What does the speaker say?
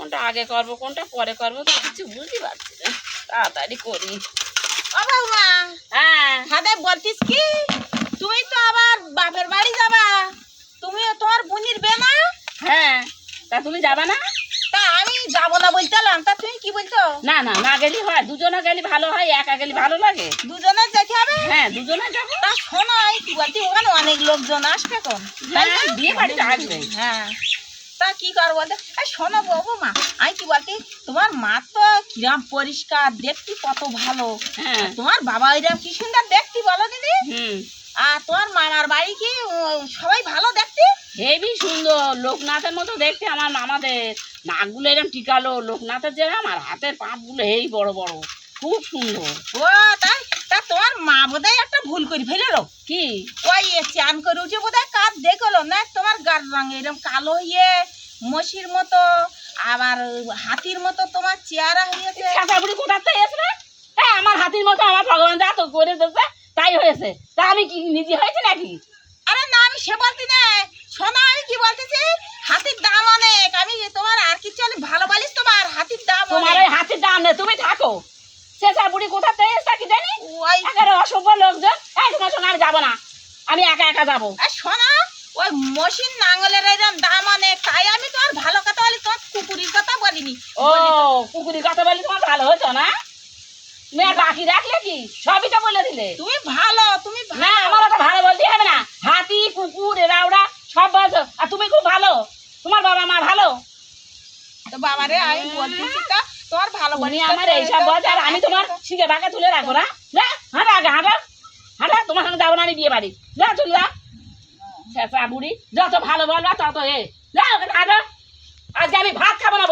কোনটা আগে করবো কোনটা পরে করবো তো কিছু বুঝতে পারছি না, তাড়াতাড়ি করি। ও বাবা, হ্যাঁ হাদে বলতিস কি তুমি তো আবার বাপের বাড়ি যাবা, তুমি তোমার বোনের বে না? হ্যাঁ, তা তুমি যাবা না? তা আমি যাবো না বলতেলাম, তা তুমি কি বলছো? না না, না গেলি হয়, দুজনে গেলে ভালো হয়, একা গেলে ভালো লাগে। দুজনে যেতে হবে? হ্যাঁ দুজনে যাবো। তা শোনো, এই কি বলছি, ওখানে অনেক লোকজন আসবে কোন? হ্যাঁ, বিয়ে বাড়িতে আসবে। হ্যাঁ, তা কি করবো বলতে, এই শোনো বাবু মা, আমি কি বলছি, তোমার মা তো কিরম পরিষ্কার দেখতে, কত ভালো। হ্যাঁ তোমার বাবা ওইরকম কি সুন্দর দেখতে বলো দিদি। হুম, আর তোমার মামার বাড়ি কি সবাই ভালো দেখতে? হেবি সুন্দর, লোকনাথের মতো দেখতে আমার মামাদের। নাকগুলো এরকম টিকালো, লোকনাথের যেরকম, আর হাতের পাপগুলো এই বড় বড়, খুব সুন্দর। ও তাই? তা তোমার মা বোধহয় একটা ভুল করে ফেললো। কি? ওই চান করে উঠে বোধহয় কাজ দেখলো না, তোমার গার রঙ এরকম কালো হয়ে মসির মতো, আবার হাতির মতো তোমার চেহারা হয়েছে। কাঁচাবুড়ি কোথার থেকে এসে? হ্যাঁ, আমার হাতির মতো আমার ভগবান যা তো করে দিয়েছে তাই হয়েছে, তা আমি কি নিজে হয়েছে নাকি? আরে না, আমি সে বলতে না, শোনো আমি কি বলতেছি, হাতির দাম অনেক। আমি তোমার আর কিছু আমি ভালো বলিস, তোমার হাতির দাম তোমার অনেক। ওই হাতির দাম নেই, তুমি থাকো। শেষা বুড়ি কোথার থেকে এসে কি জানি, ওই একেবারে অসভ্য লোকজন। এই তোমার সঙ্গে আমি যাবো না, আমি একা একা যাবো। শোনো, ওই মশিন নাঙ্গলের এরকম দাম অনেক, তাই আমি তোমার ভালো কথা বলি, তোমার কুকুরির কথা বলিনি। ও, পুকুরির কথা বলি তোমার ভালো হতো না? তুমি আর বাকি রাখলে কি, সবই তো বলে দিলে। তুমি ভালো, তুমি না, ভালো। আমার তো ভালো বলতে হবে না। হাতি কুকুর এরা ওরা সব বলছো, আর তুমি খুব ভালো, তোমার বাবা মা ভালো। তো বাবারে আমি বলতেছি, তা তোমার ভালো তুমি বলি আমার এইসব বলছো, আর আমি তোমার শিখে বাঁকে তুলে রাখবো না? যা হাঁটা আগে, হাঁটা হাঁটা, তোমার সঙ্গে যাবো না আমি বিয়ে বাড়ি। যা চলে যা, শেষা বুড়ি, যত ভালো বলবা তত এ। যা ওখানে হাঁটো, আজকে আমি ভাত খাবো না।